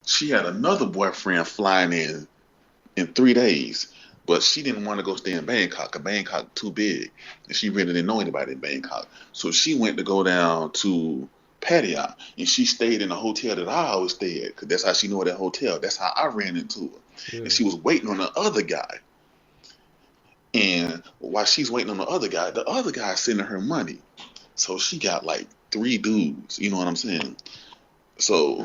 She had another boyfriend flying in 3 days, but she didn't want to go stay in Bangkok. 'Cause Bangkok too big, and she really didn't know anybody in Bangkok. So she went to go down to Pattaya, and she stayed in a hotel that I always stay at, because that's how she knew that hotel. That's how I ran into her, and Yeah. she was waiting on the other guy. And while she's waiting on the other guy is sending her money. So she got like three dudes. You know what I'm saying? So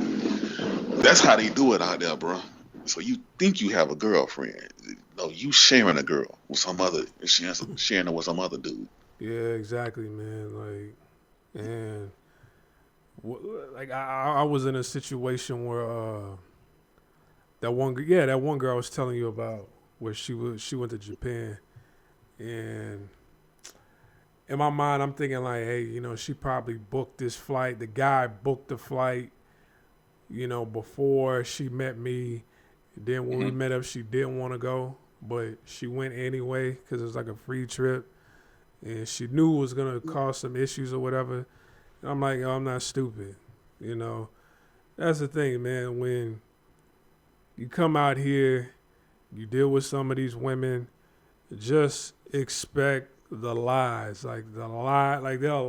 that's how they do it out there, bro. So you think you have a girlfriend? No, you sharing a girl with some other, sharing her with some other dude. Yeah, exactly, man. And like I was in a situation where that one girl I was telling you about, where she went to Japan, and in my mind I'm thinking like, hey, she probably booked this flight. The guy booked the flight, before she met me. Then when we Hmm. met up, she didn't want to go, but she went anyway because it was like a free trip, and she knew it was gonna cause some issues or whatever. And I'm like, yo, I'm not stupid, you know. That's the thing, man. When you come out here, you deal with some of these women, just expect the lies. Like they'll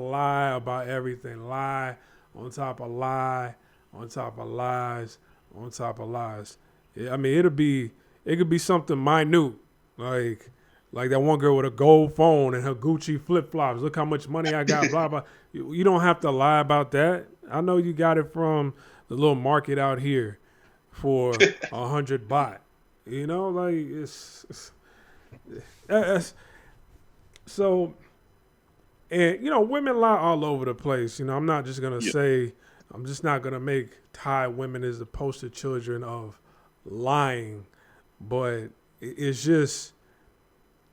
lie about everything. Lie on top of lie, on top of lies, on top of lies. Yeah, I mean, it could be something minute, like like that one girl with a gold phone and her Gucci flip flops. Look how much money I got. Blah blah. You don't have to lie about that. I know you got it from the little market out here for 100 baht. Like it's so, and women lie all over the place. I'm not just gonna Yeah. say, I'm just not gonna make Thai women as the poster children of lying, but it's just,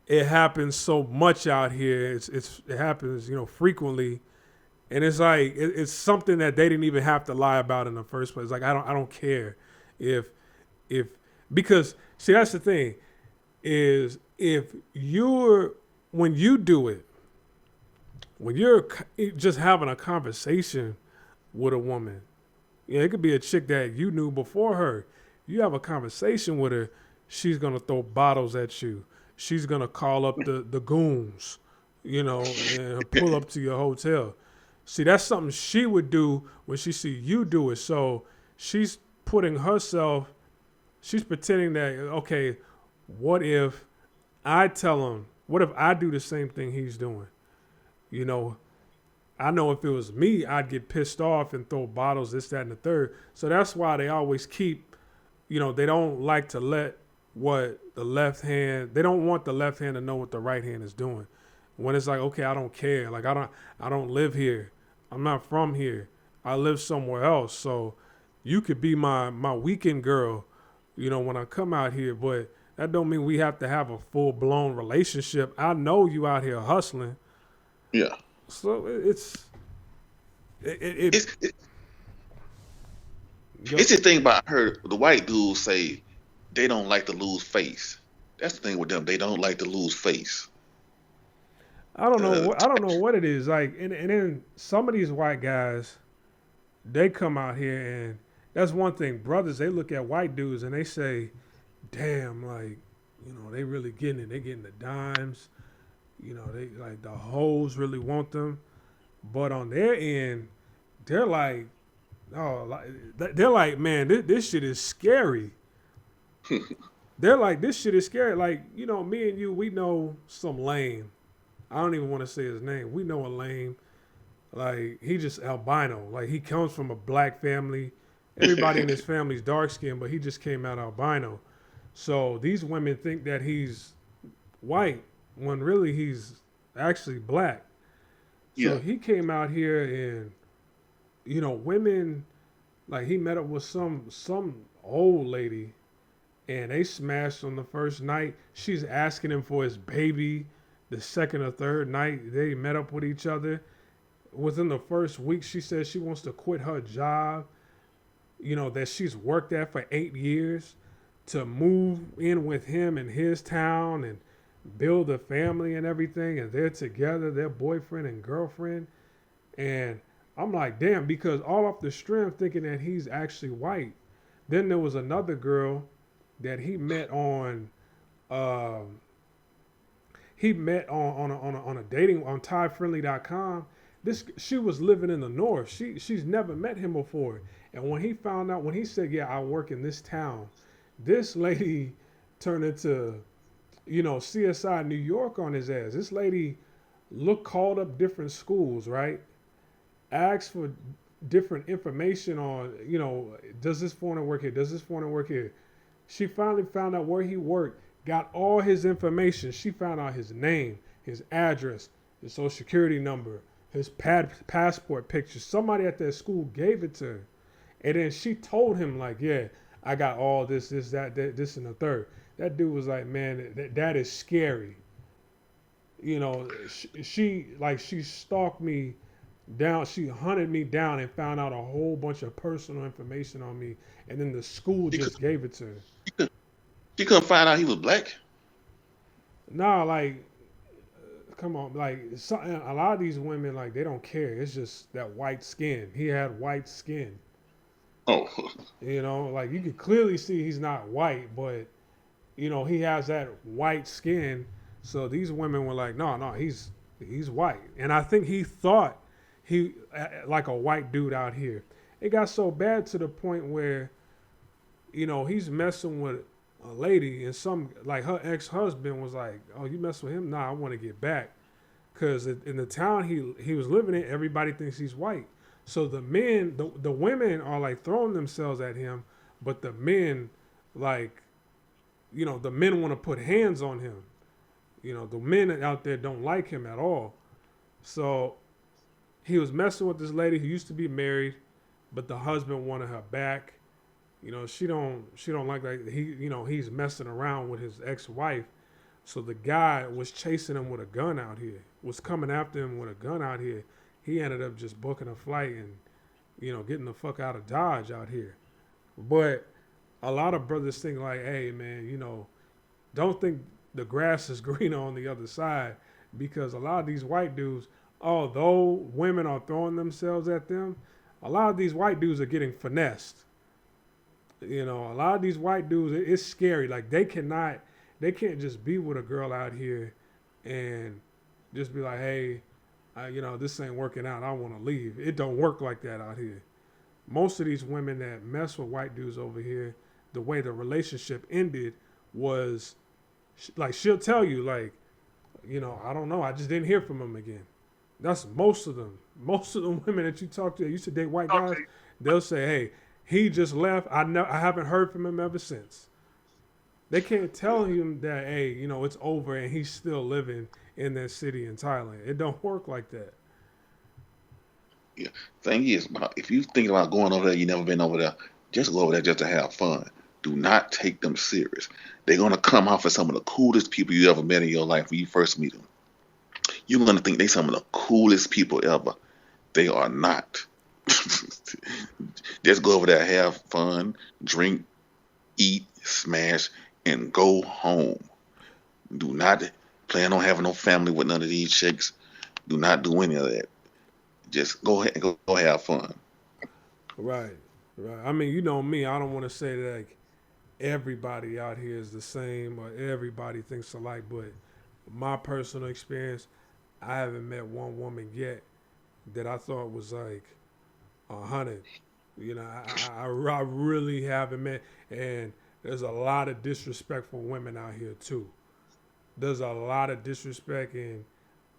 it happens so much out here. It happens frequently, and it's like it's something that they didn't even have to lie about in the first place. Like I don't care if if because see, that's the thing, is if you're when you do it, when you're just having a conversation with a woman, it could be a chick that you knew before her. You have a conversation with her, she's gonna throw bottles at you. She's gonna call up the goons, and pull up to your hotel. See, that's something she would do when she see you do it. So she's putting herself, she's pretending that, okay, what if I tell him? What if I do the same thing he's doing? You know, I know if it was me, I'd get pissed off and throw bottles, this, that, and the third. So that's why they always keep, they don't like to let what the left hand, they don't want the left hand to know what the right hand is doing. When it's like, okay, I don't care. Like I don't live here. I'm not from here. I live somewhere else. So you could be my weekend girl, when I come out here, but that don't mean we have to have a full blown relationship. I know you out here hustling. Yeah. So it It's it, go. it's the thing about, I heard the white dudes say they don't like to lose face. That's the thing with them. They don't like to lose face. I don't know. Uh, I don't know what it is. Like, and then some of these white guys, they come out here, and that's one thing. Brothers, they look at white dudes and they say, "Damn, like, they really getting it. They getting the dimes. They like the hoes really want them." But on their end, they're like, "Oh, they're like, man, this shit is scary." They're like, "This shit is scary." Like, me and you, we know some lame. I don't even want to say his name. We know a lame. Like, he just albino. Like, he comes from a black family. Everybody in his family's dark skinned, but he just came out albino. So these women think that he's white when really he's actually black. So yeah. he came out here, and women, like, he met up with some old lady, and they smashed on the first night. She's asking him for his baby. The second or third night they met up with each other. Within the first week, she says she wants to quit her job, that she's worked at for 8 years, to move in with him in his town and build a family and everything. And they're together, they're boyfriend and girlfriend. And I'm like, damn, because all off the strength thinking that he's actually white. Then there was another girl that um, he met on a dating on tiefriendly.com. This she was living in the north. She's never met him before. And when he found out, when he said, "Yeah, I work in this town," this lady turned into, CSI New York on his ass. This lady called up different schools, right? Asked for different information on, does this foreigner work here? Does this foreigner work here? She finally found out where he worked, got all his information. She found out his name, his address, his social security number, his passport picture. Somebody at that school gave it to her. And then she told him, like, yeah, I got all this, this, and the third. That dude was like, man, that is scary. She stalked me down. She hunted me down and found out a whole bunch of personal information on me. And then the school She just couldn't, gave it to her. she couldn't, she couldn't find out he was black. Nah, like, come on, like, a lot of these women, like, they don't care. It's just that white skin. He had white skin. Oh, Like, you could clearly see he's not white, but he has that white skin. So these women were like, no, no, he's white, and I think he thought he like a white dude out here. It got so bad to the point where he's messing with a lady, and some like her ex husband was like, oh, you mess with him? Nah, I want to get back, because in the town he was living in, everybody thinks he's white. So the women are like throwing themselves at him, but the men, like, the men want to put hands on him. The men out there don't like him at all. So he was messing with this lady who used to be married, but the husband wanted her back. She don't like that. He's messing around with his ex-wife. So the guy was chasing him with a gun out here, was coming after him with a gun out here. He ended up just booking a flight and, getting the fuck out of Dodge out here. But a lot of brothers think like, hey man, don't think the grass is greener on the other side, because a lot of these white dudes, although women are throwing themselves at them, a lot of these white dudes are getting finessed. A lot of these white dudes, it's scary. Like they can't just be with a girl out here and just be like, hey, this ain't working out. I want to leave. It don't work like that out here. Most of these women that mess with white dudes over here, the way the relationship ended was like she'll tell you like, I don't know. I just didn't hear from him again. That's most of them. Most of the women that you talk to that used to date white guys, they'll say, hey, he just left. I haven't heard from him ever since. They can't tell him that, hey, it's over and he's still living in that city in Thailand. It don't work like that. yeah. Thing is, if you think about going over there, you never been over there, just go over there just to have fun. Do not take them serious. They're gonna come off as some of the coolest people you ever met in your life when you first meet them. You're gonna think they some of the coolest people ever. They are not. Just go over there, have fun, drink, eat, smash, and go home. Do not plan on having no family with none of these chicks. Do not do any of that. Just go ahead and go have fun. Right. Right. I mean, you know me. I don't want to say that like everybody out here is the same or everybody thinks alike, but my personal experience, I haven't met one woman yet that I thought was like 100. I really haven't met, and there's a lot of disrespectful women out here too. There's a lot of disrespect, and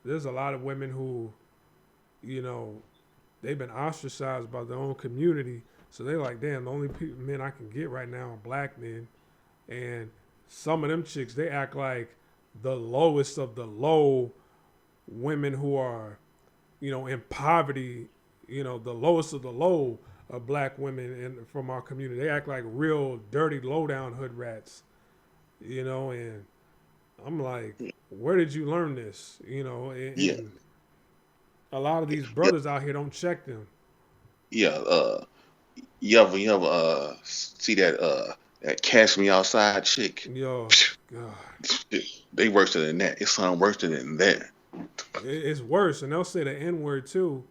there's a lot of women who, you know, they've been ostracized by their own community. So they like, damn, the only men I can get right now are black men. And some of them chicks, they act like the lowest of the low women who are, in poverty, the lowest of the low of black women from our community. They act like real dirty, low down hood rats, and I'm like, where did you learn this? Yeah, And a lot of these yeah, brothers out here don't check them. yeah. You ever see that Cash Me Outside chick? Yo, God. They worse than that. It's something worse than that. It's worse, and they'll say the N word too,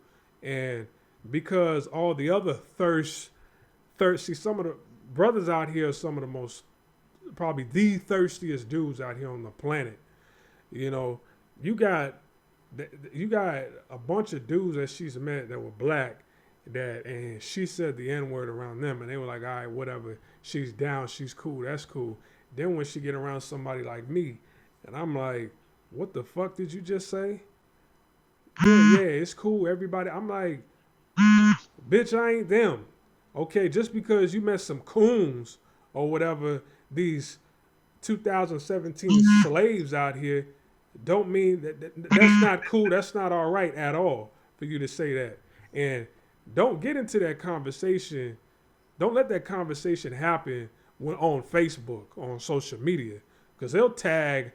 and because all the other thirsty, some of brothers out here are some of the most, probably the thirstiest dudes out here on the planet. You know, you got you got a bunch of dudes that she's met that were black, that, and she said the N word around them, and they were like, all right, whatever. She's down. She's cool. That's cool. Then when she get around somebody like me, and I'm like, what the fuck did you just say? Yeah, yeah, it's cool. Everybody. I'm like, bitch, I ain't them. Okay, just because you met some coons or whatever, these 2017 slaves out here, don't mean that's not cool. That's not all right at all for you to say that. And don't get into that conversation. Don't let that conversation happen when on Facebook, on social media, because they'll tag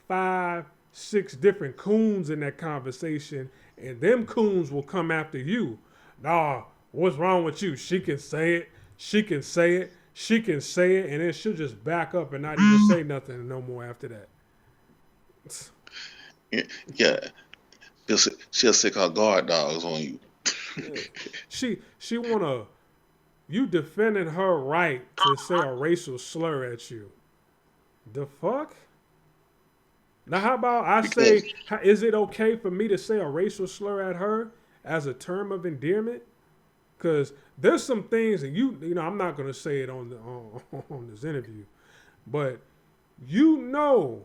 5, 6 different coons in that conversation, and them coons will come after you. Nah, what's wrong with you? She can say it. She can say it. She can say it, and then she'll just back up and not even say nothing no more after that. Yeah, she'll sick her guard dogs on you. Yeah. She wanna, you defending her right to say a racial slur at you. The fuck? Now how about I Because say, is it okay for me to say a racial slur at her as a term of endearment? Because there's some things, and you know, I'm not gonna say it on the on this interview, but you know,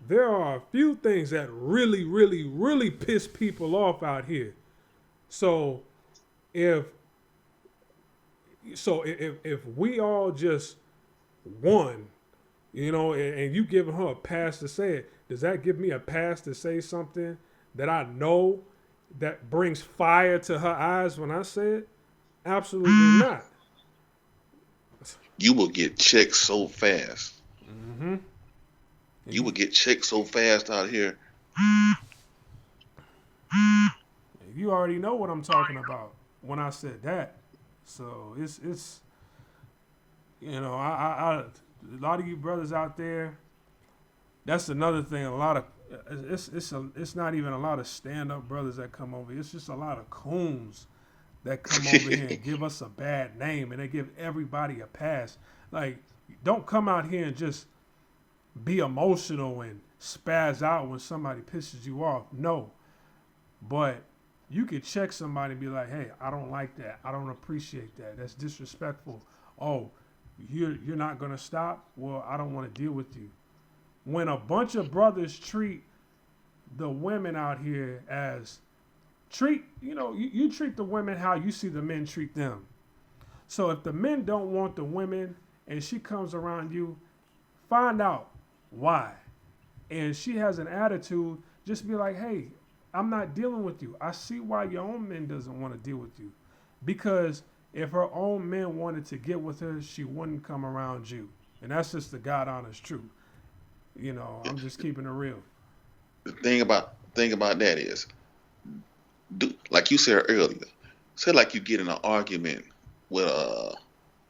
there are a few things that really, really, really piss people off out here. So if if we all just won, you know, and you giving her a pass to say it, does that give me a pass to say something that I know that brings fire to her eyes when I say it? Absolutely not. you will get checked so fast. Mm-hmm. You will get checked so fast out here. You already know what I'm talking about when I said that. So it's you know, a lot of you brothers out there, that's another thing. A lot of it's not even a lot of stand up brothers that come over. It's just a lot of coons that come over here and give us a bad name, and they give everybody a pass. Like, don't come out here and just be emotional and spaz out when somebody pisses you off. No, but you could check somebody and be like, hey, I don't like that. I don't appreciate that. That's disrespectful. Oh, you're not gonna stop? Well, I don't want to deal with you. When a bunch of brothers treat the women out here as you treat the women how you see the men treat them. So if the men don't want the women and she comes around you, find out why. And she has an attitude, just be like, hey, I'm not dealing with you. I see why your own men doesn't want to deal with you. Because if her own men wanted to get with her, she wouldn't come around you. And that's just the God honest truth. You know, I'm just keeping it real. The thing about that is, like you said earlier, say like you get in an argument with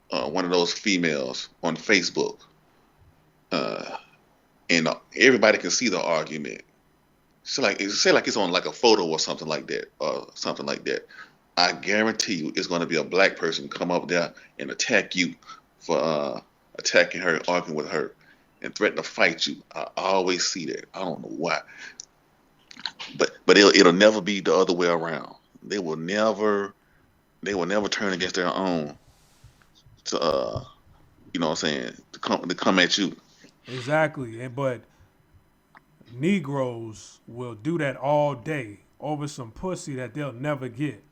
one of those females on Facebook, uh, and everybody can see the argument. Say like it's on like a photo or something like that, or something like that. I guarantee you, it's going to be a black person come up there and attack you for attacking her, arguing with her, and threaten to fight you. I always see that. I don't know why, but it'll never be the other way around. They will never they will never turn against their own to you know what I'm saying, to come at you. Exactly. But Negroes will do that all day over some pussy that they'll never get.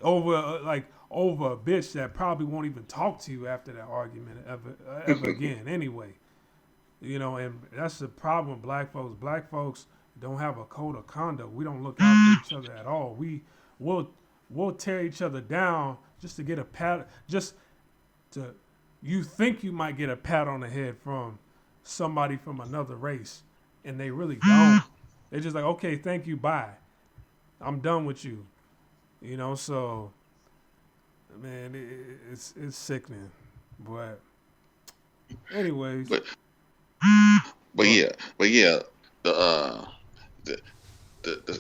Over a bitch that probably won't even talk to you after that argument ever again anyway. You know, and that's the problem with black folks. Black folks don't have a code of conduct. We don't look out for each other at all. Will we'll tear each other down just to get a pat, just to, you think you might get a pat on the head from somebody from another race, and they really don't. They're just like, okay, thank you, bye. I'm done with you. You know, so man, it's sickening. But anyways, But but but yeah, but yeah, the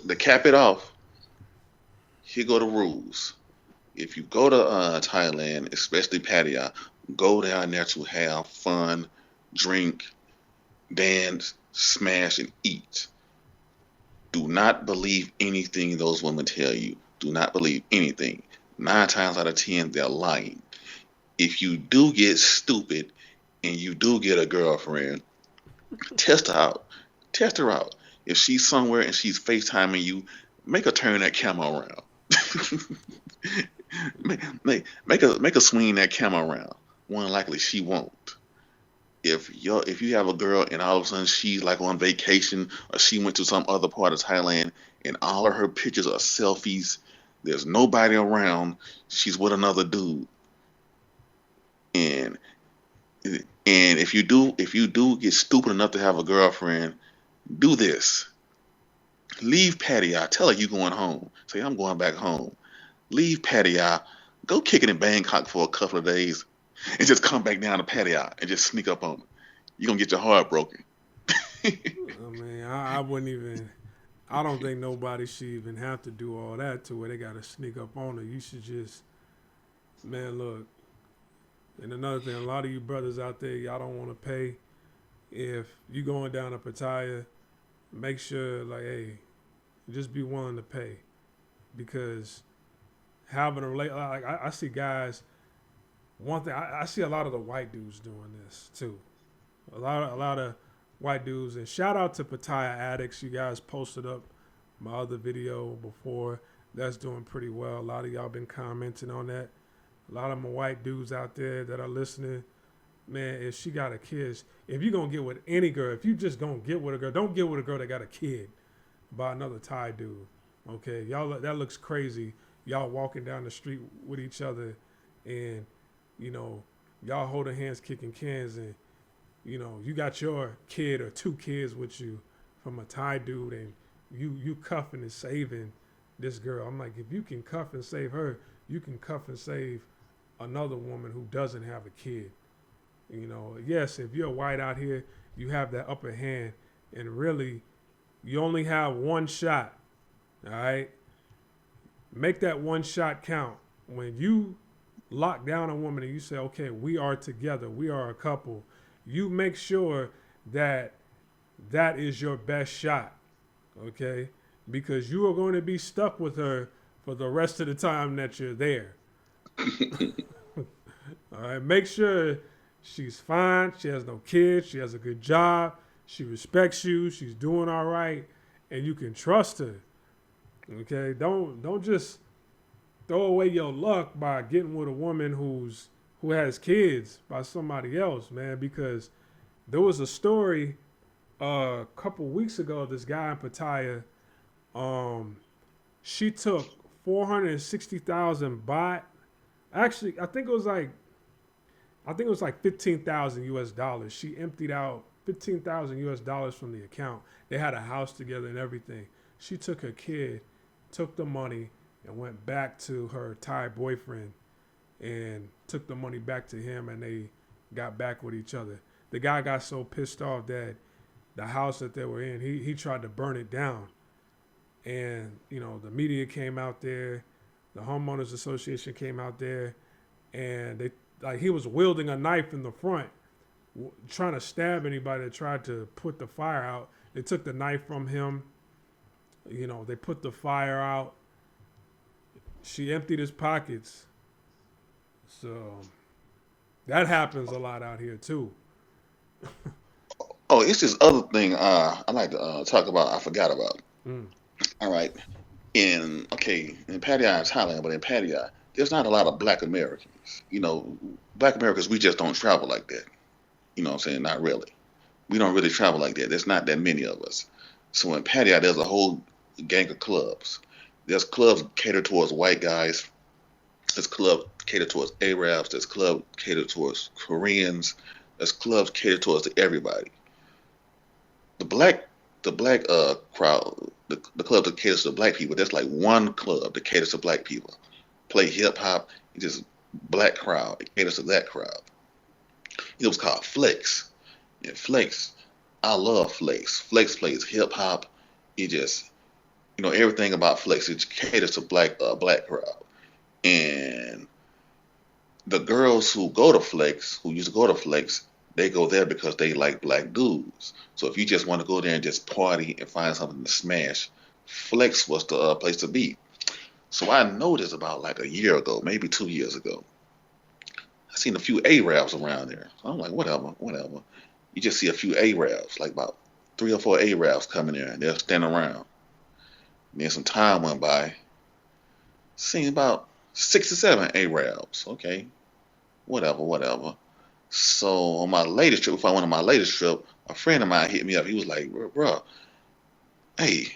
the cap it off. Here go the rules. If you go to Thailand, especially Pattaya, go down there to have fun, drink, dance, smash, and eat. Do not believe anything those women tell you. Do not believe anything. 9 times out of 10, they're lying. If you do get stupid and you do get a girlfriend, test her out. Test her out. If she's somewhere and she's FaceTiming you, make her turn that camera around. Make her swing that camera around. More than likely, she won't. If you have a girl and all of a sudden she's like on vacation or she went to some other part of Thailand and all of her pictures are selfies, there's nobody around, she's with another dude, and if you do get stupid enough to have a girlfriend, do this. Leave Pattaya. Tell her you going home. Say I'm going back home. Leave Pattaya. Go kick it in Bangkok for a couple of days, and just come back down to Pattaya and just sneak up on her. You're gonna get your heart broken. I mean, I wouldn't even. I don't think nobody should even have to do all that to where they got to sneak up on her. You should just, man, look. And another thing, a lot of you brothers out there, y'all don't want to pay. If you going down to Pattaya, make sure, like, hey, just be willing to pay, because having a relate, like I see guys. One thing I see a lot of the white dudes doing this too. A lot of white dudes, and shout out to Pattaya Addicts. You guys posted up my other video before. That's doing pretty well. A lot of y'all been commenting on that. A lot of my white dudes out there that are listening, man, if she got a kid, if you gonna get with any girl, if you just gonna get with a girl, don't get with a girl that got a kid by another Thai dude. Okay, y'all, that looks crazy. Y'all walking down the street with each other, and you know, y'all holding hands, kicking cans, and you got your kid or two kids with you from a Thai dude, and you cuffing and saving this girl. I'm like, if you can cuff and save her, you can cuff and save another woman who doesn't have a kid. Yes, if you're white out here, you have that upper hand, and really, you only have one shot. All right, make that one shot count. When you lock down a woman and you say, okay, we are together, we are a couple, you make sure that that is your best shot, okay? Because you are going to be stuck with her for the rest of the time that you're there. All right, make sure she's fine, she has no kids, she has a good job, she respects you, she's doing all right, and you can trust her. Okay, don't just throw away your luck by getting with a woman who has kids by somebody else, man. Because there was a story a couple weeks ago. This guy in Pattaya, she took 460,000 baht. Actually, I think it was like 15,000 US dollars. She emptied out 15,000 US dollars from the account. They had a house together and everything. She took her kid, took the money, and went back to her Thai boyfriend and took the money back to him, and they got back with each other. The guy got so pissed off that the house that they were in, he tried to burn it down. And, the media came out there, the homeowners association came out there, and he was wielding a knife in the front, trying to stab anybody that tried to put the fire out. They took the knife from him. They put the fire out. She emptied his pockets. So that happens a lot out here too. Oh, it's this other thing I like to talk about. I forgot about. Mm. All right, in Pattaya, Thailand, but in Pattaya, there's not a lot of Black Americans. Black Americans, we just don't travel like that. You know what I'm saying? Not really. We don't really travel like that. There's not that many of us. So in Pattaya, there's a whole gang of clubs. There's clubs catered towards white guys. There's clubs catered towards Arabs. There's clubs catered towards Koreans. There's clubs catered towards everybody. The black crowd, the club that caters to black people. There's like one club that caters to black people. Play hip hop. It's just black crowd. It caters to that crowd. It was called Flex. And Flex, I love Flex. Flex plays hip hop. It just everything about Flex. It caters to black crowd. And the girls who go to Flex, who used to go to Flex, they go there because they like black dudes. So if you just want to go there and just party and find something to smash, Flex was the place to be. So I noticed about like a year ago, maybe 2 years ago, I seen a few Arabs around there. So I'm like, whatever, whatever. You just see a few Arabs, like about 3 or 4 Arabs coming there, and they'll stand around. And then some time went by, seen about 6 or 7 Arabs. Okay, whatever, whatever. So on my latest trip, before I went on my latest trip, a friend of mine hit me up. He was like, bro, hey,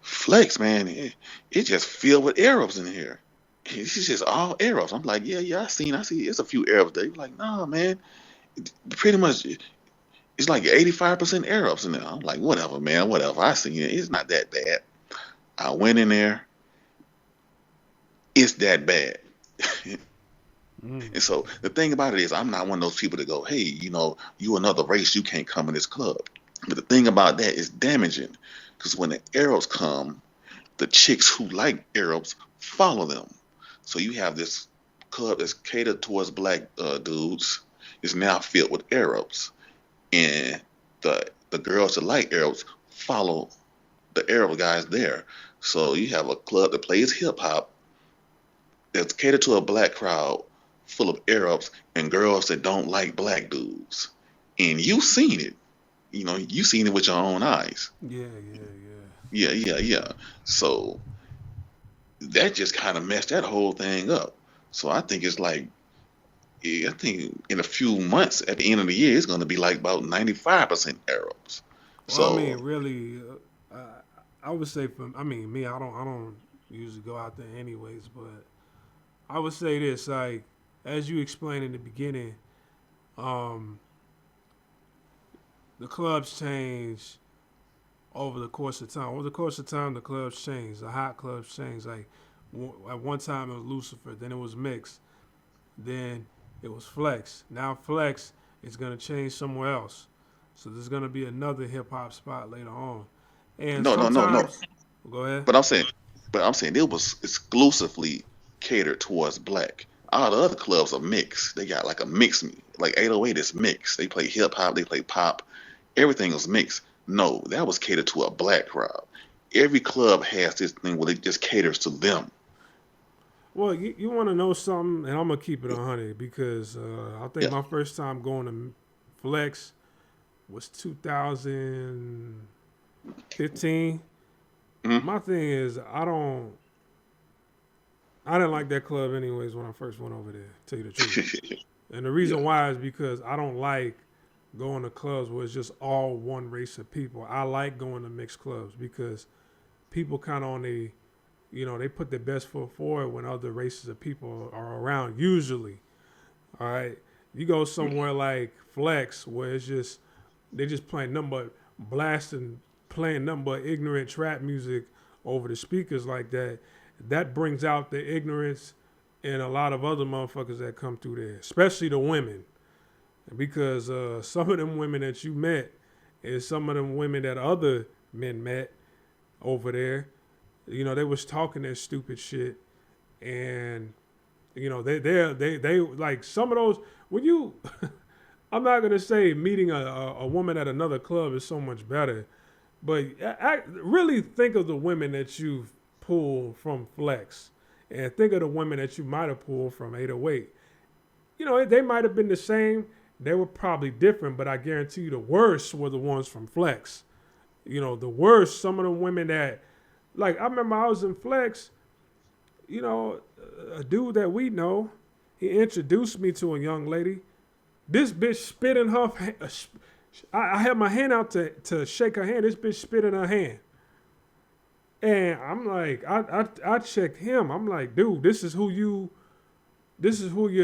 Flex, man, it just filled with Arabs in here. It's just all Arabs. I'm like, yeah, yeah, I see. It's a few Arabs there. He's like, nah, man, pretty much, it's like 85% Arabs in there. I'm like, whatever, man, whatever. I seen it. It's not that bad. I went in there. It's that bad. Mm. And so the thing about it is, I'm not one of those people that go, hey, you another race, you can't come in this club. But the thing about that is damaging because when the Arabs come, the chicks who like Arabs follow them. So you have this club that's catered towards black dudes is now filled with Arabs, and the girls that like Arabs follow the Arab guys there. So you have a club that plays hip hop that's catered to a black crowd full of Arabs and girls that don't like black dudes. And you seen it. You seen it with your own eyes. Yeah, yeah, yeah. Yeah, yeah, yeah. So that just kind of messed that whole thing up. So I think it's like, yeah, I think in a few months at the end of the year, it's going to be like about 95% Arabs. Well, I So mean, really, I would say I mean, me, I don't usually go out there anyways, but I would say this, like, as you explained in the beginning, um, the clubs change over the course of time. Over the course of time, the clubs change. The hot clubs change. Like, at one time it was Lucifer, then it was Mix, then it was Flex. Now Flex is gonna change somewhere else. So there's gonna be another hip hop spot later on. And no, no, no, no. sometimes, go ahead. But I'm saying, it was exclusively catered towards black. All the other clubs are mixed. They got like a mix, like 808 is mixed. They play hip hop, they play pop. Everything was mixed. No, that was catered to a black crowd. Every club has this thing where it just caters to them. Well, you want to know something, and I'm gonna keep it 100 because I think Yeah. my first time going to Flex was 2015. Hmm. My thing is, I didn't like that club anyways when I first went over there. To tell you the truth, and the Yeah. reason why is because I don't like going to clubs where it's just all one race of people. I like going to mixed clubs because people kind of on the, they put their best foot forward when other races of people are around. Usually, all right. You go somewhere like Flex where it's just they just playing nothing but blasting, playing nothing but ignorant trap music over the speakers like that. That brings out the ignorance in a lot of other motherfuckers that come through there, especially the women, because some of them women that you met is some of them women that other men met over there. They was talking that stupid shit, and they like some of those when you. I'm not gonna say meeting a woman at another club is so much better, but really think of the women that you've pulled from Flex, and think of the women that you might have pulled from 808. They might have been the same. They were probably different, but I guarantee you the worst were the ones from Flex. The worst, some of the women that, like, I remember I was in Flex, a dude that we know, he introduced me to a young lady. This bitch spit in her, I had my hand out to shake her hand. This bitch spit in her hand. And I'm like, I checked him. I'm like, dude, this is who you're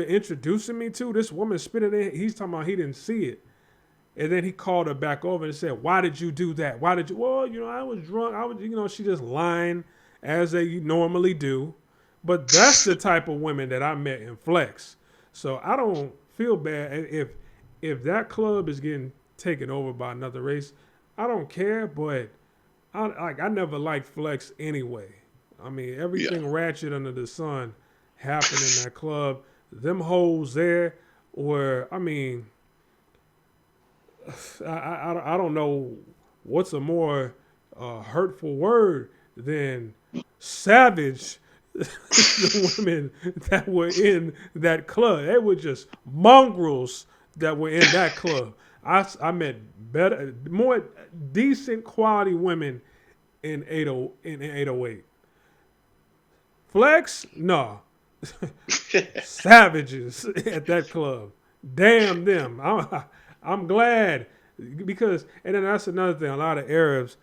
introducing me to? This woman spitting in. He's talking about he didn't see it. And then he called her back over and said, why did you do that? Why did you? Well, I was drunk. She just lying as they normally do. But that's the type of women that I met in Flex. So I don't feel bad if that club is getting taken over by another race. I don't care, but I never liked Flex anyway. I mean, Yeah. everything ratchet under the sun happen in that club. Them hoes there, or I mean, I don't know what's a more hurtful word than savage. The women that were in that club, they were just mongrels that were in that club. I met better, more decent quality women in 808. Flex, no, savages at that club. Damn them. I'm glad because, and then that's another thing. A lot of Arabs,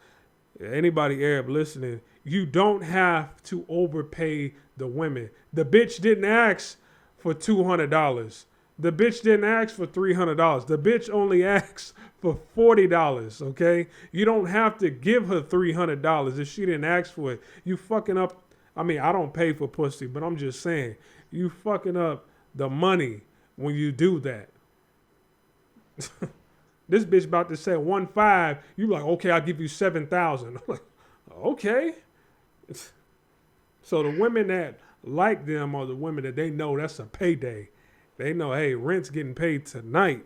anybody Arab listening, you don't have to overpay the women. The bitch didn't ask for $200. The bitch didn't ask for $300. The bitch only asked for $40. Okay, you don't have to give her $300 if she didn't ask for it. You fucking up. I mean, I don't pay for pussy, but I'm just saying, you fucking up the money when you do that. This bitch about to say 1.5. You like, okay, I'll give you 7,000. I'm like, okay. So the women that like them are the women that they know that's a payday. They know, hey, rent's getting paid tonight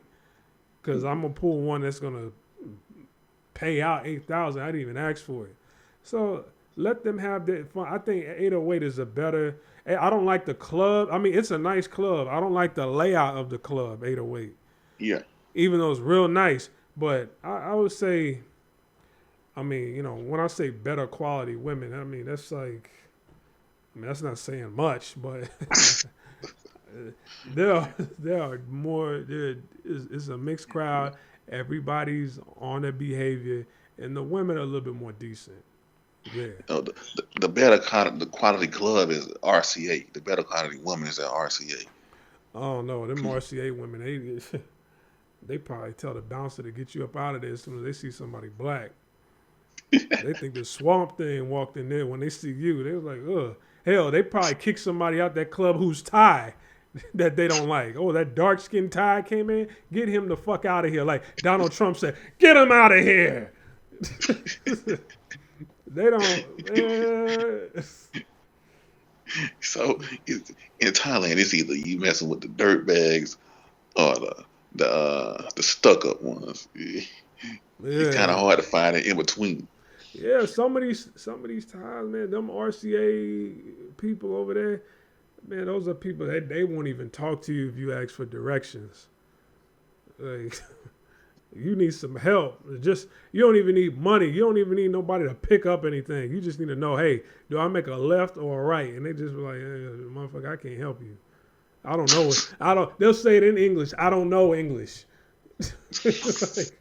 because I'm gonna pull one that's gonna pay out 8,000. I didn't even ask for it. So let them have that fun. I think 808 is a better. I don't like the club. I mean, it's a nice club. I don't like the layout of the club 808, Yeah. even though it's real nice. But I would say, I mean, you know, when I say better quality women, I mean that's like, I mean that's not saying much, but there are more. There is a mixed crowd. Everybody's on their behavior, and the women are a little bit more decent. Yeah. The better the quality club is RCA. The better quality woman is at RCA. I don't know. Them RCA women, they probably tell the bouncer to get you up out of there as soon as they see somebody black. They think the swamp thing walked in there when they see you. They was like, ugh. Hell, they probably kick somebody out that club who's Thai that they don't like. Oh, that dark skinned Thai came in. Get him the fuck out of here. Like Donald Trump said, get him out of here. They don't. So in Thailand, it's either you messing with the dirt bags or the stuck up ones. It's kind of Yeah. hard to find it in between. Yeah, some of these times, man, them RCA people over there, man, those are people that they won't even talk to you if you ask for directions. Like you need some help. Just you don't even need money. You don't even need nobody to pick up anything. You just need to know, hey, do I make a left or a right? And they just be like, hey, motherfucker, I can't help you. I don't know it. I don't. They'll say it in English. I don't know English. Like,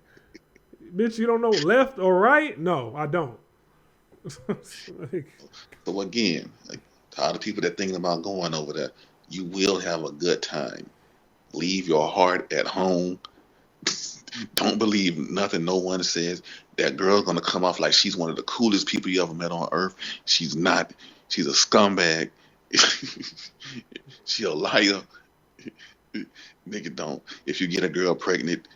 bitch, you don't know left or right? No, I don't. Like, So again, like, to all the people that thinking about going over there, you will have a good time. Leave your heart at home. Don't believe nothing no one says. That girl's gonna come off like she's one of the coolest people you ever met on earth. She's not. She's a scumbag. She a liar. Nigga, don't. If you get a girl pregnant,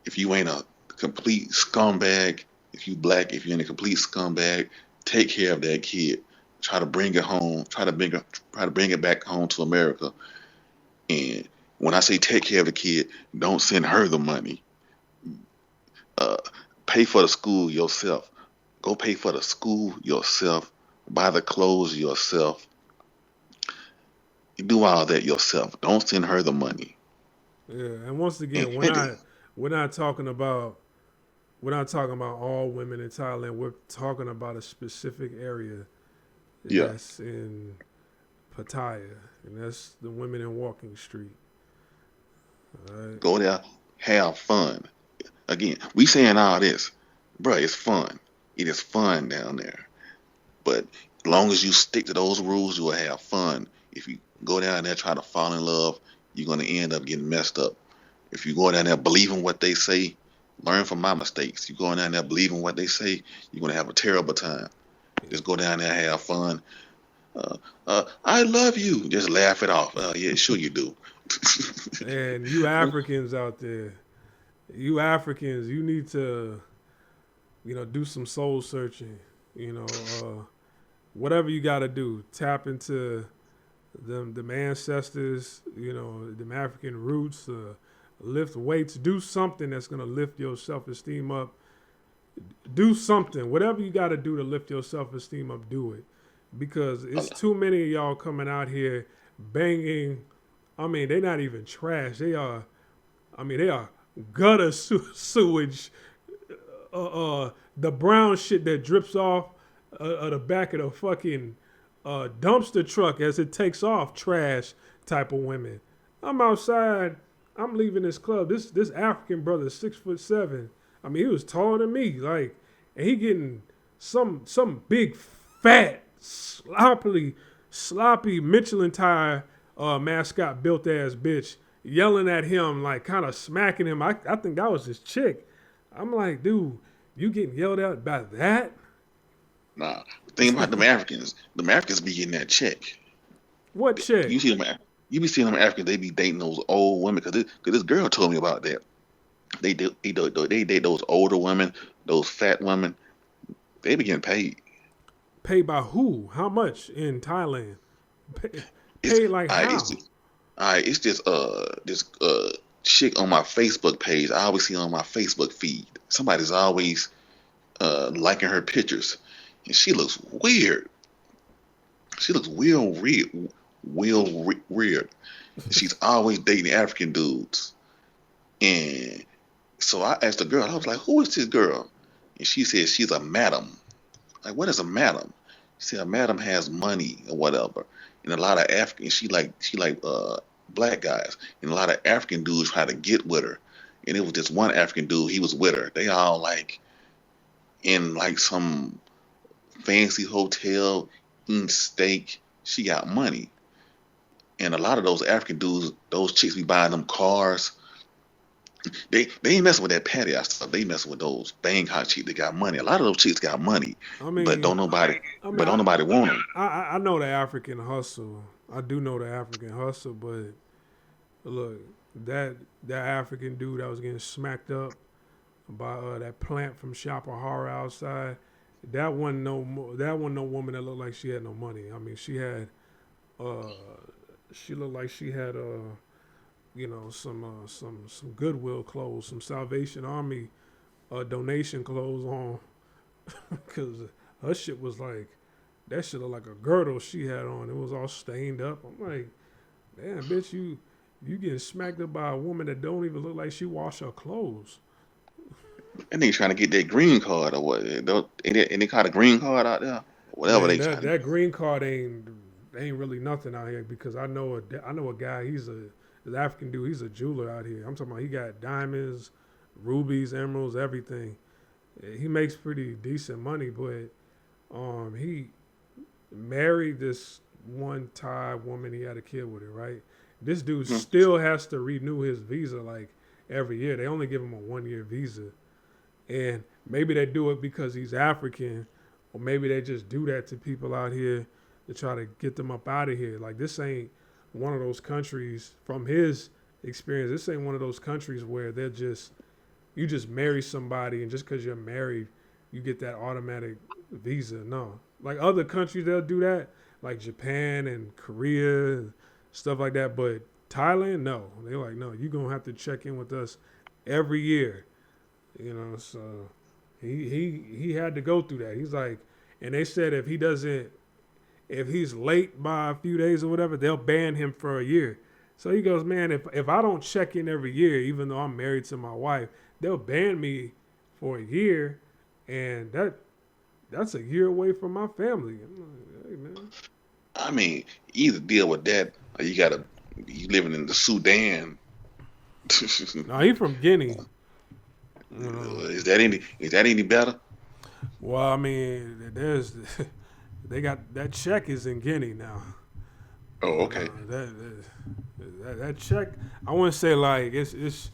if you ain't a complete scumbag, if you black, if you ain't a complete scumbag, take care of that kid. Try to bring it home. Try to bring it back home to America. And when I say take care of the kid, don't send her the money. Uh, Pay for the school yourself. Go pay for the school yourself. Buy the clothes yourself. You do all that yourself. Don't send her the money. yeah, and once again, And we're not talking about all women in Thailand. We're talking about a specific area yeah, that's in Pattaya, and that's the women in Walking Street. All right. go there, have fun. Again, we saying all this, bruh. It's fun. It is fun down there. But as long as you stick to those rules, you will have fun. If you go down there try to fall in love, you're gonna end up getting messed up. If you go down there believing what they say, learn from my mistakes. You go down there believing what they say, you're gonna have a terrible time. Just go down there, have fun. I love you. Just laugh it off. Yeah, sure you do. And you Africans out there, you Africans, you need to, do some soul searching. Whatever you got to do, tap into them ancestors, them African roots. Lift weights. Do something that's gonna lift your self esteem up. Do something. Whatever you got to do to lift your self esteem up, do it. Because it's too many of y'all coming out here banging. I mean, they're not even trash. They are. I mean, they are gutter sewage. The brown shit that drips off the back of the fucking dumpster truck as it takes off. Trash type of women. I'm outside. I'm leaving this club. This African brother, 6'7". I mean, he was taller than me. Like, and he getting some big fat sloppy Michelin tire mascot built ass bitch yelling at him, like kind of smacking him. I think that was his chick. I'm like, dude, you getting yelled at by that? Nah, think about them Africans be getting that check. What chick? You be seeing them Africans, they be dating those old women, cause this girl told me about that. They date those older women, those fat women. They be getting paid. Paid by who? How much in Thailand? It's Paid like how? it's just this chick on my Facebook page. I always see on my Facebook feed. Somebody's always liking her pictures, and she looks weird. She looks weird. She's always dating African dudes, and so I asked the girl. I was like, "Who is this girl?" And she said she's a madam. Like, what is a madam? She said a madam has money or whatever. And a lot of African, she like black guys, and a lot of African dudes try to get with her. And it was this one African dude, he was with her. They all like in like some fancy hotel eating steak. She got money, and a lot of those African dudes, those chicks be buying them cars. They ain't messing with that Pattaya stuff. They messing with those Bangkok chicks that got money. A lot of those chicks got money, I mean, but don't nobody want them. I know the African hustle. I do know the African hustle, but look, that African dude that was getting smacked up by that plant from Shopahara outside, that wasn't no woman that looked like she had no money. I mean, she looked like she had some Goodwill clothes, some Salvation Army donation clothes on, because her shit was like, that shit looked like a girdle she had on. It was all stained up. I'm like, damn, bitch, you getting smacked up by a woman that don't even look like she washed her clothes. And they trying to get that green card or what? And they call a green card out there, whatever Man, they trying. that green card ain't really nothing out here, because I know a guy. He's an African dude. He's a jeweler out here. I'm talking about, he got diamonds, rubies, emeralds, everything. He makes pretty decent money, but he married this one Thai woman. He had a kid with her, right? This dude still has to renew his visa like every year. They only give him a 1-year visa. And maybe they do it because he's African, or maybe they just do that to people out here to try to get them up out of here. Like, this ain't one of those countries, from his experience, this ain't one of those countries where you just marry somebody, and just because you're married, you get that automatic visa. No. Like, other countries, they'll do that, like Japan and Korea and stuff like that. But Thailand, no. They're like, no, you're going to have to check in with us every year. So he had to go through that. He's like, and they said if he's late by a few days or whatever, they'll ban him for a year. So he goes, man, if I don't check in every year, even though I'm married to my wife, they'll ban me for a year, and that's a year away from my family. I'm like, hey, man. I mean, either deal with that, or you living in the Sudan. No, he from Guinea. Is that any better? Well, I mean, they got that check is in Guinea now. Oh, okay. That check, I wouldn't say like it's.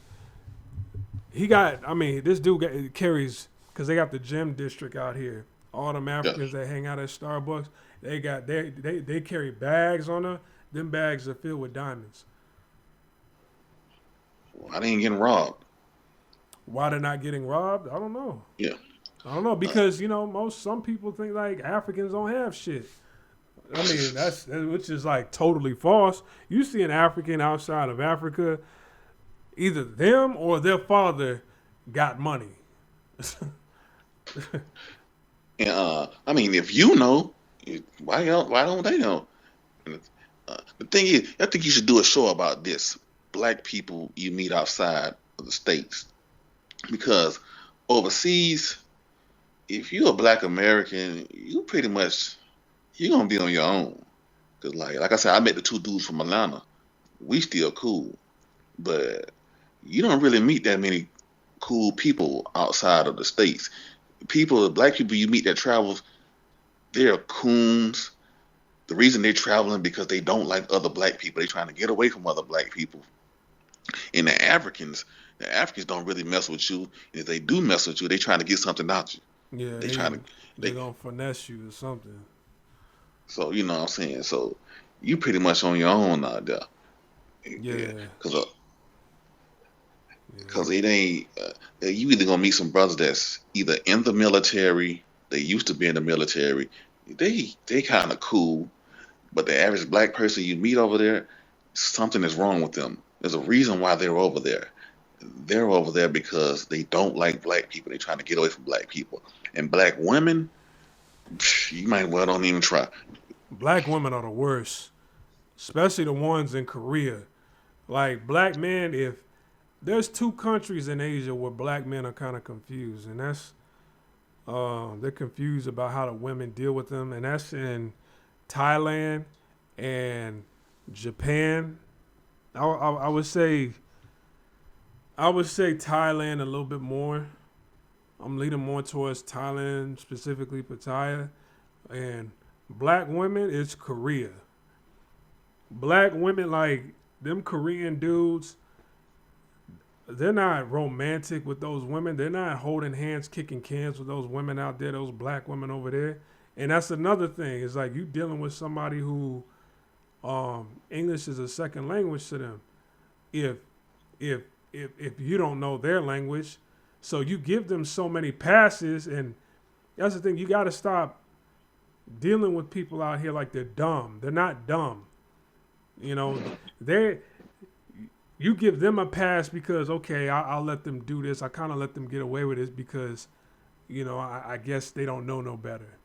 He got. I mean, this dude carries, because they got the gym district out here. All them Africans that hang out at Starbucks, they carry bags on them. Them bags are filled with diamonds. Why they ain't getting robbed? Why they're not getting robbed? I don't know. Yeah. I don't know, because some people think like Africans don't have shit. I mean, which is like totally false. You see an African outside of Africa, either them or their father got money. And I mean, if you know, why don't they know? And, the thing is, I think you should do a show about this. Black people you meet outside of the states, because overseas, if you're a Black American, you pretty much you're gonna be on your own. Cause like I said, I met the two dudes from Atlanta. We still cool, but you don't really meet that many cool people outside of the states. Black people you meet that travels, they're coons. The reason they're traveling because they don't like other black people. They're trying to get away from other black people. And the Africans don't really mess with you. If they do mess with you, they trying to get something out you. Yeah, They trying to they they gonna finesse you or something. so you know what I'm saying. So you pretty much on your own out there. Yeah, Yeah, because yeah, because it ain't you either gonna meet some brothers that's either in the military, they used to be in the military, they kind of cool, but the average black person you meet over there, something is wrong with them. There's a reason why they're over there. They're over there because they don't like black people. They're trying to get away from black people. And black women, you might well don't even try. black women are the worst, especially the ones in Korea. Like black men, if there's two countries in Asia where black men are kind of confused, and that's they're confused about how the women deal with them, and that's in Thailand and Japan. I would say Thailand a little bit more. I'm leaning more towards Thailand, specifically Pattaya, and black women. It's Korea. Black women like them Korean dudes. They're not romantic with those women. They're not holding hands, kicking cans with those women out there, those black women over there. And that's another thing. It's like you dealing with somebody who English is a second language to them. If if if you don't know their language, so you give them so many passes, and that's the thing. You got to stop dealing with people out here like they're dumb. They're not dumb. You know, they you give them a pass because okay, I'll let them do this. I kind of let them get away with this because I guess they don't know no better,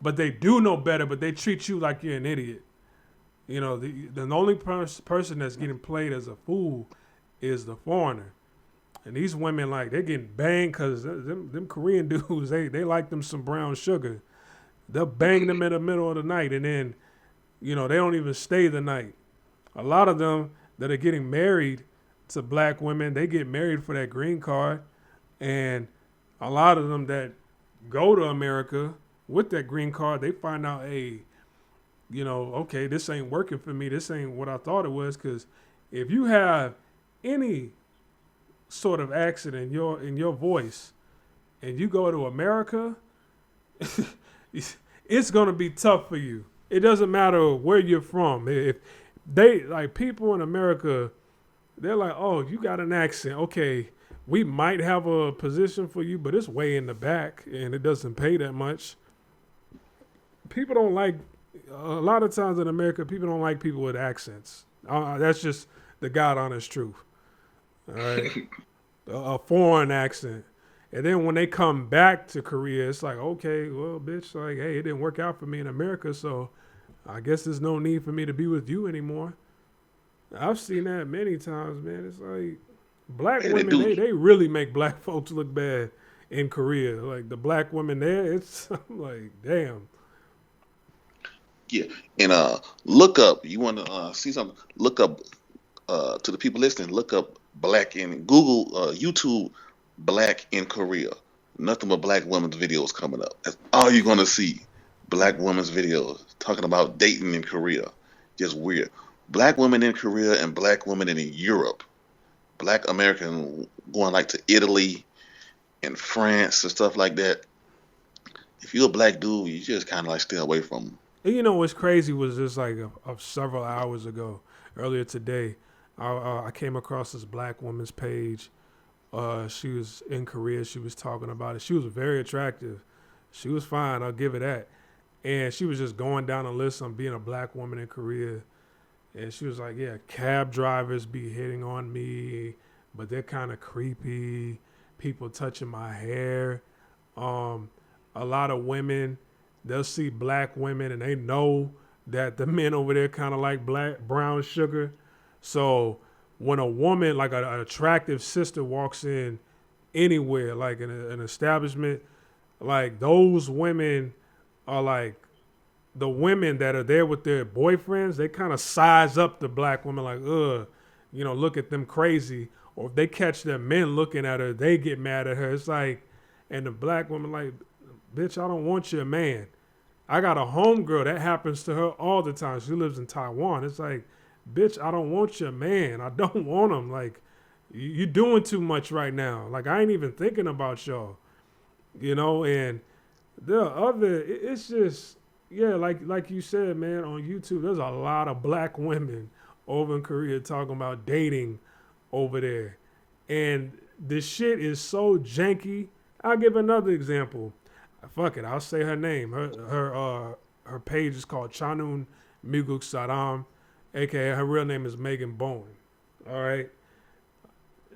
but they do know better. But they treat you like you're an idiot. The only person that's getting played as a fool is the foreigner. And these women, like, they're getting banged because them Korean dudes, they like them some brown sugar. They'll bang them in the middle of the night, and then, they don't even stay the night. A lot of them that are getting married to black women, they get married for that green card. And a lot of them that go to America with that green card, they find out, hey, okay, this ain't working for me. This ain't what I thought it was. Because if you have any sort of accent in your voice, and you go to America, it's gonna be tough for you. It doesn't matter where you're from. If they like people in America, they're like, oh, you got an accent. Okay, we might have a position for you, but it's way in the back, and it doesn't pay that much. People don't like. A lot of times in America, people don't like people with accents. That's just the God honest truth. All right, a foreign accent, and then when they come back to Korea, it's like, okay, well, bitch, like, hey, it didn't work out for me in America, so I guess there's no need for me to be with you anymore. I've seen that many times, man. It's like black Hey, they women, do. they really make black folks look bad in Korea. Like the black women there, it's I'm like, damn. Yeah, and look up. You want to see something? Look up to the people listening. Look up black in Google, YouTube, black in Korea. Nothing but black women's videos coming up. That's all you're gonna see. Black women's videos talking about dating in Korea. Just weird. Black women in Korea and black women in Europe. Black American going like to Italy and France and stuff like that. If you're a black dude, you just kind of like stay away from them. And what's crazy was just like several hours ago, earlier today, I came across this black woman's page. She was in Korea. She was talking about it. She was very attractive. She was fine. I'll give her that. And she was just going down a list on being a black woman in Korea. And she was like, yeah, cab drivers be hitting on me, but they're kind of creepy. People touching my hair. Um, a lot of women, they'll see black women and they know that the men over there kind of like black brown sugar. So when a woman, like an attractive sister, walks in anywhere, like in an establishment, like those women are like the women that are there with their boyfriends. They kind of size up the black woman, like, look at them crazy. Or if they catch their men looking at her, they get mad at her. It's like, and the black woman, like, bitch, I don't want your man. I got a homegirl that happens to her all the time. She lives in Taiwan. It's like, bitch, I don't want your man. I don't want him. Like, you doing too much right now. Like, I ain't even thinking about y'all. And the other, it's just, yeah, like you said, man, on YouTube, there's a lot of black women over in Korea talking about dating over there. And the shit is so janky. I'll give another example. Fuck it, I'll say her name. Her page is called Chanun Miguk Saram, aka her real name is Megan Bowen. All right,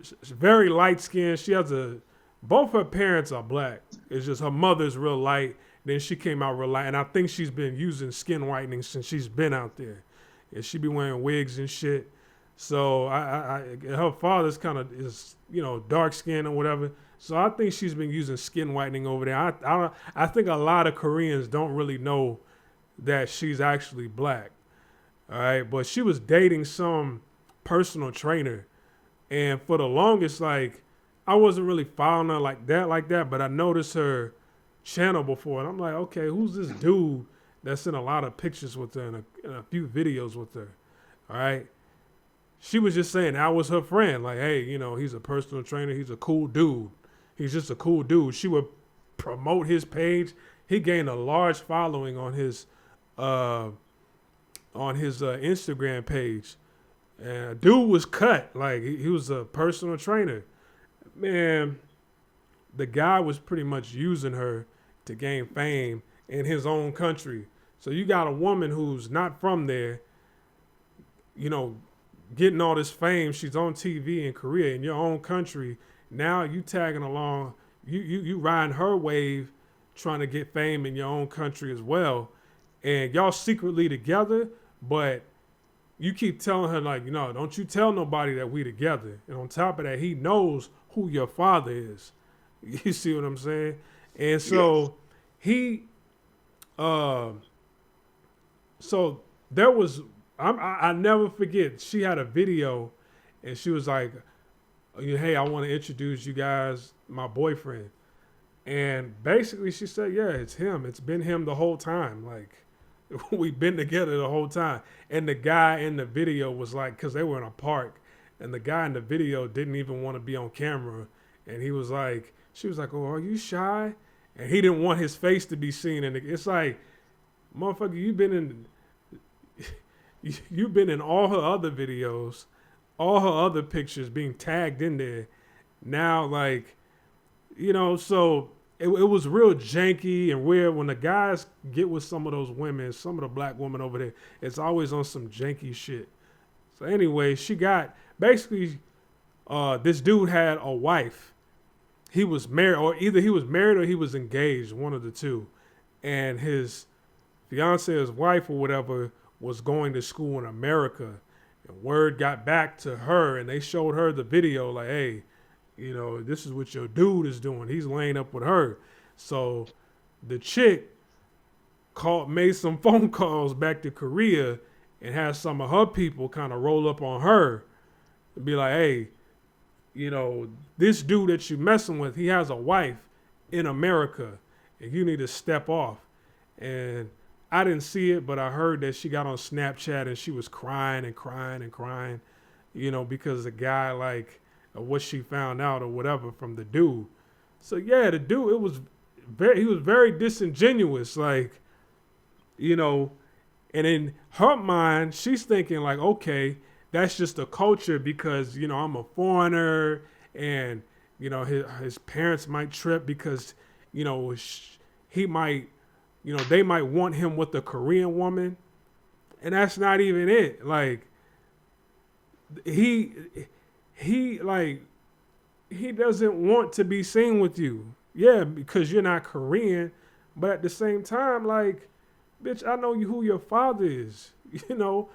she's very light skinned. Both her parents are black. It's just her mother's real light. Then she came out real light, and I think she's been using skin whitening since she's been out there. And she be wearing wigs and shit. So her father's kind of is dark skinned or whatever. So I think she's been using skin whitening over there. I think a lot of Koreans don't really know that she's actually black. All right, but she was dating some personal trainer, and for the longest, like, I wasn't really following her like that. But I noticed her channel before, and I'm like, okay, who's this dude that's in a lot of pictures with her and a few videos with her? All right. She was just saying that was her friend. Like, hey, he's a personal trainer. He's a cool dude. He's just a cool dude. She would promote his page. He gained a large following on his Instagram page. And dude was cut. Like, he was a personal trainer. Man, the guy was pretty much using her to gain fame in his own country. So you got a woman who's not from there, getting all this fame. She's on TV in Korea in your own country. Now you tagging along, you riding her wave, trying to get fame in your own country as well. And y'all secretly together, but you keep telling her, like, don't you tell nobody that we together. And on top of that, he knows who your father is. You see what I'm saying? And so he, so there was, I never forget, she had a video and she was like, hey, I want to introduce you guys, my boyfriend. And basically she said, yeah, it's him. It's been him the whole time. Like, we've been together the whole time. And the guy in the video was like, because they were in a park, and the guy in the video didn't even want to be on camera. And he was like, she was like, oh, are you shy? And he didn't want his face to be seen. And it's like, motherfucker, you've been in all her other videos, all her other pictures being tagged in there. Now, like, so it was real janky and weird. When the guys get with some of those women, some of the black women over there, it's always on some janky shit. So anyway, she got, basically, this dude had a wife. He was married, or either he was married or he was engaged, one of the two. And his fiance, his wife or whatever, was going to school in America. And word got back to her, and they showed her the video, like, hey, this is what your dude is doing. He's laying up with her. So the chick made some phone calls back to Korea and had some of her people kind of roll up on her and be like, hey, this dude that you messing with, he has a wife in America, and you need to step off. And I didn't see it, but I heard that she got on Snapchat and she was crying and crying and crying, because the guy, like, what she found out or whatever from the dude. So yeah, the dude, he was very disingenuous, like, and in her mind, she's thinking like, okay, that's just a culture because, I'm a foreigner and, his parents might trip because, he might, they might want him with a Korean woman, and that's not even it. Like he he like he doesn't want to be seen with you. Yeah, because you're not Korean, but at the same time, like, bitch, I know you who your father is. You know,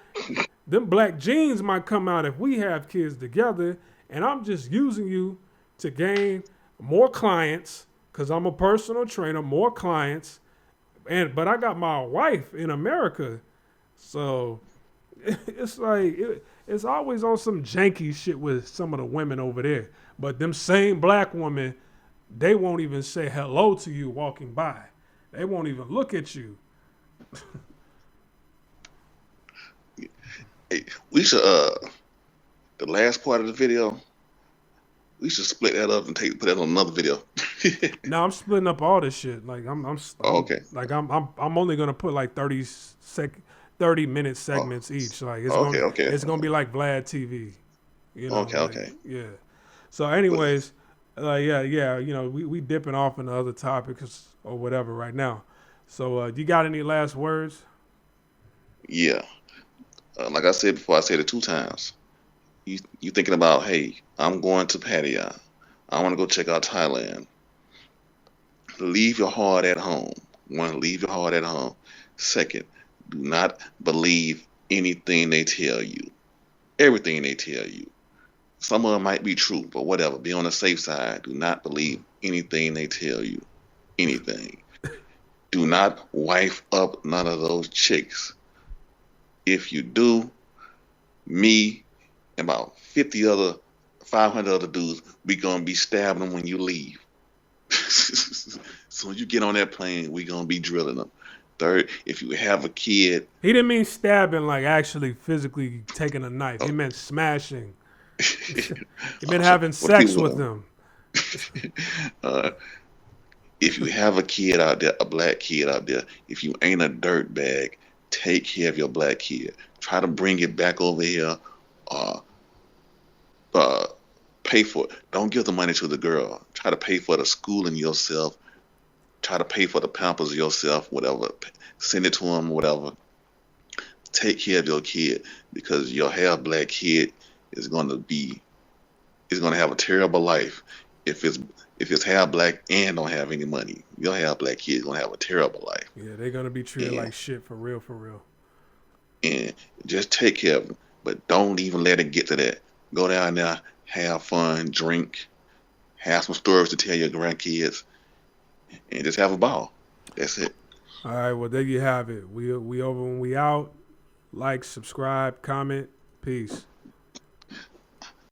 them black genes might come out if we have kids together, and I'm just using you to gain more clients because I'm a personal trainer, more clients, but I got my wife in America, so it's like it's always on some janky shit with some of the women over there. But them same black women, they won't even say hello to you walking by. They won't even look at you. Hey, we should the last part of the video, we should split that up and put that on another video. Now I'm splitting up all this shit. Like Oh, okay. I'm only gonna put like 30-minute Oh, segments each. Like okay, okay, it's gonna be like Vlad TV. okay, Like okay. yeah. So But anyways, yeah. We dipping off into other topics or whatever right now. So you got any last words? yeah, like I said before, I said it 2 times. You thinking about, hey, I'm going to Pattaya. I want to go check out Thailand. Leave your heart at home. One, leave your heart at home. Second, do not believe anything they tell you. Everything they tell you. Some of them might be true, but whatever. Be on the safe side. Do not believe anything they tell you. Anything. Do not wife up none of those chicks. If you do, me and about 50 other, 500 other dudes, we gonna be stabbing them when you leave. So when you get on that plane, we gonna be drilling them. Third, if you have a kid, He didn't mean stabbing like actually physically taking a knife. He oh, meant smashing. He meant so having what the sex people with want? them. uh, if you have a kid out there, a black kid out there, if you ain't a dirt bag, take care of your black kid. Try to bring it back over here. Uh, uh, pay for it. Don't give the money to the girl. Try to pay for the schooling yourself. Try to pay for the pampers yourself. Whatever. Send it to them. Whatever. Take care of your kid because your half black kid is gonna be is gonna have a terrible life if it's half black and don't have any money. Your half black kid is gonna have a terrible life. Yeah, they're gonna be treated And like shit for real, for real. and just take care of them. But don't even let it get to that. Go down there, have fun, drink, have some stories to tell your grandkids, and just have a ball. That's it. All right, well there you have it. We over when we out. Like, subscribe, comment. Peace.